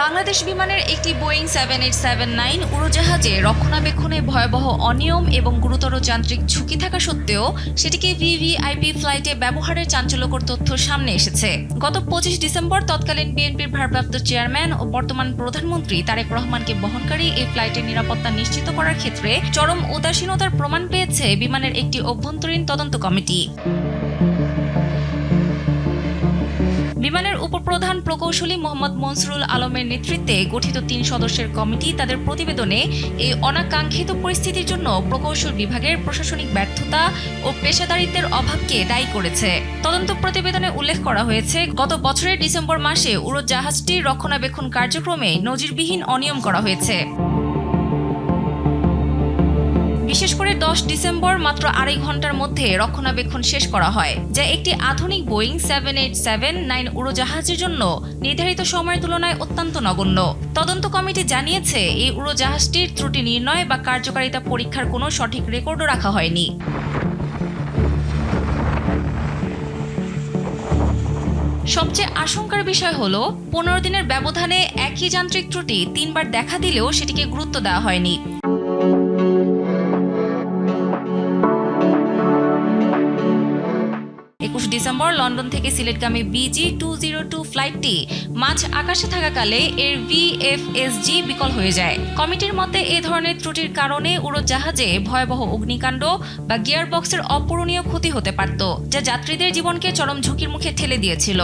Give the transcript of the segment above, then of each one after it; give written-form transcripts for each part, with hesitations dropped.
বাংলাদেশ বিমানের একটি বোয়িং 7879 উড়োজাহাজে রক্ষণাবেক্ষণে ভয়াবহ অনিয়ম এবং গুরুতর যান্ত্রিক ঝুঁকি থাকা সত্ত্বেও সেটিকে ভিভিআইপি ফ্লাইটে ব্যবহারের চাঞ্চল্যকর তথ্য সামনে এসেছে। গত 25 ডিসেম্বর তৎকালীন বিএনপির ভারপ্রাপ্ত চেয়ারম্যান ও বর্তমান প্রধানমন্ত্রী তারেক রহমানকে বহনকারী এই ফ্লাইটের নিরাপত্তা নিশ্চিত করার ক্ষেত্রে চরম উদাসীনতার প্রমাণ পেয়েছে বিমানের একটি অভ্যন্তরীণ তদন্ত কমিটি। বিমানের উপপ্রধান প্রকৌশলী মোহাম্মদ মনসুরুল আলমের নেতৃত্বে গঠিত 3 সদস্যের কমিটি তাদের প্রতিবেদনে এই অনাকাঙ্ক্ষিত পরিস্থিতির জন্য প্রকৌশল বিভাগের প্রশাসনিক ব্যর্থতা ও পেশাদারিত্বের অভাবকে দায়ী করেছে। তদন্ত প্রতিবেদনে উল্লেখ করা হয়েছে, গত বছরের ডিসেম্বর মাসে উড়োজাহাজটির রক্ষণাবেক্ষণ কার্যক্রমে নজিরবিহীন অনিয়ম করা হয়েছে। বিশেষ করে 10 ডিসেম্বর মাত্র 2.5 ঘন্টার মধ্যে রক্ষণাবেক্ষণ শেষ করা হয়, যা একটি আধুনিক বোয়িং 7879 উড়োজাহাজের জন্য নির্ধারিত সময়ের তুলনায় অত্যন্ত নগণ্য। তদন্ত কমিটি জানিয়েছে, এই উড়োজাহাজটির ত্রুটি নির্ণয় বা কার্যকারিতা পরীক্ষার কোনো সঠিক রেকর্ডও রাখা হয়নি। সবচেয়ে আশঙ্কার বিষয় হলো 15 দিনের ব্যবধানে একই যান্ত্রিক ত্রুটি 3 বার দেখা দিলেও সেটিকে গুরুত্ব দেওয়া হয়নি। 21 ডিসেম্বর লন্ডন থেকে সিলেটগামী BG202 ফ্লাইটটি মাঝ আকাশে থাকাকালে এর VFSG বিকল হয়ে যায়। কমিটির মতে এ ধরনের ত্রুটির কারণে উড়োজাহাজে ভয়াবহ অগ্নিকাণ্ড বা গিয়ারবক্সের অপূরণীয় ক্ষতি হতে পারত, যা যাত্রীদের জীবনকে চরম ঝুঁকির মুখে ঠেলে দিয়েছিল।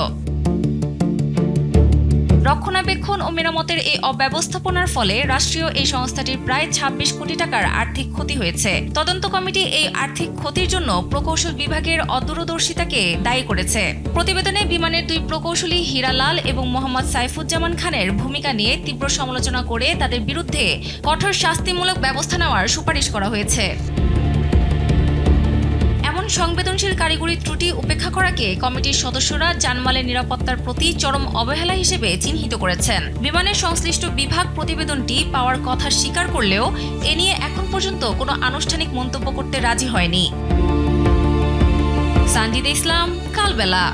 রক্ষণাবেক্ষণ ও মেরামতের এই অব্যবস্থাপনার ফলে রাষ্ট্রীয় এই সংস্থাটির প্রায় 26 কোটি টাকার আর্থিক ক্ষতি হয়েছে। তদন্ত কমিটি এই আর্থিক ক্ষতির জন্য প্রকৌশল বিভাগের অদূরদর্শিতাকে দায়ী করেছে। প্রতিবেদনে বিমানের 2 প্রকৌশলী হীরা লাল এবং মোহাম্মদ সাইফুজ্জামান খানের ভূমিকা নিয়ে তীব্র সমালোচনা করে তাদের বিরুদ্ধে কঠোর শাস্তিমূলক ব্যবস্থা নেওয়ার সুপারিশ করা হয়েছে। সংবেদনশীল কারিগরি ত্রুটি উপেক্ষা করাকে কমিটির সদস্যরা জানমালের নিরাপত্তার প্রতি চরম অবহেলা হিসেবে চিহ্নিত করেছেন। বিমানের সংশ্লিষ্ট বিভাগ প্রতিবেদনটি পাওয়ার কথা স্বীকার করলেও এ নিয়ে এখন পর্যন্ত কোনো আনুষ্ঠানিক মন্তব্য করতে রাজি হয়নি। সানজিদা ইসলাম, কালবেলা।